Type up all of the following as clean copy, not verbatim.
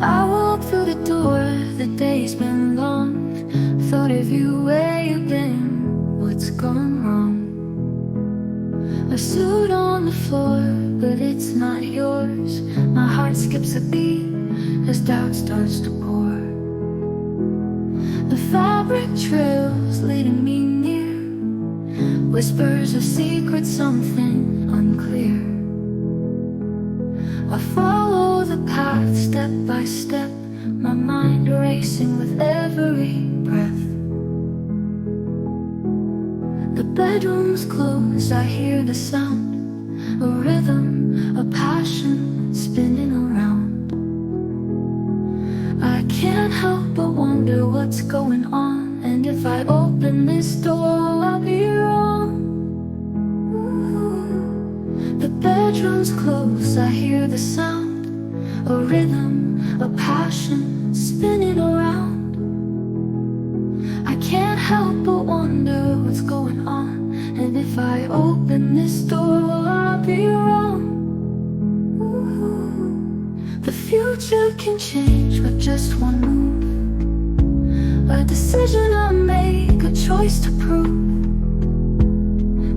I walk through the door, the day's been long. Thought of you way again, what's gone wrong? A suit on the floor, but it's not yours. My heart skips a beat as doubt starts to pour. The fabric trails leading me near, whispers of secrets, something unclear. I follow the path step by step, my mind racing with every breath. The bedroom's closed, I hear the sound, a rhythm, a passion spinning around. I can't help but wonder what's going on, and if I open this door, I'll be wrong. The bedroom's close, I hear the sound, a rhythm, a passion spinning around. I can't help but wonder what's going on, and if I open this door, will I be wrong? The future can change with just one move, a decision I make, a choice to prove.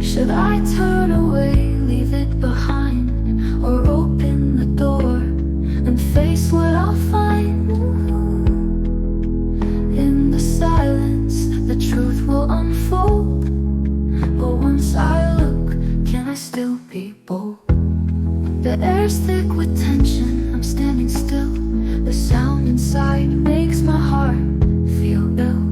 Should I turn away, leave it behind, or open the door and face what I'll find? In the silence, the truth will unfold, but once I look, can I still be bold? The air's thick with tension, I'm standing still. The sound inside makes my heart feel ill.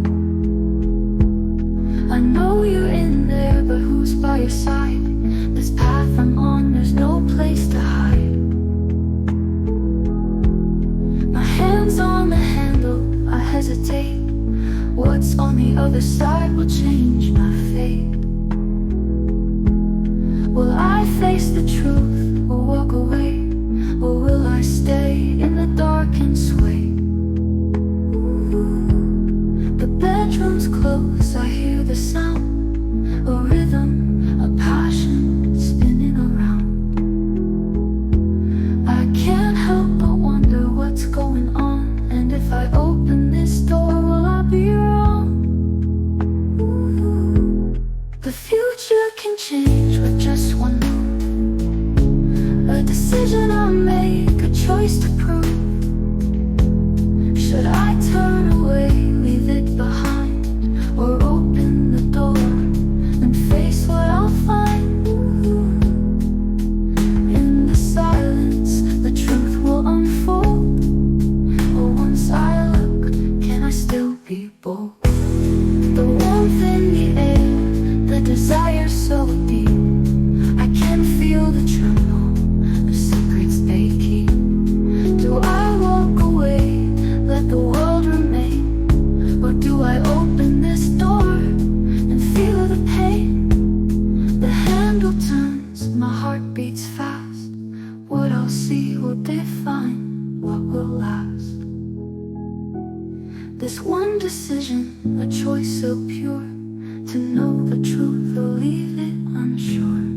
I know you're in there, but who's by your side? This path I'm on, there's no place to hide. My hand's on the handle, I hesitate. What's on the other side will change my fate. Will I face the truth or walk away? Or will I stay in the dark and sway? The bedroom's close, I hear the sound, a rhythm, a passion spinning around. I can't help but wonder what's going on, and if I open this door, will I be wrong? The future can change with just one move, a decision I make, a choice to prove. Should I turn away, leave it behind, or open the door and face what I'll find? In the silence, the truth will unfold, but once I look, can I still be bold? The warmth in the air, the desire so deep, I can feel the tremble, the secrets they keep. Do I walk away, let the world remain, or do I open this door and feel the pain? The handle turns, my heart beats fast. What I'll see will define what will last. This one decision, a choice so pure, to know the truth or leave it unsure.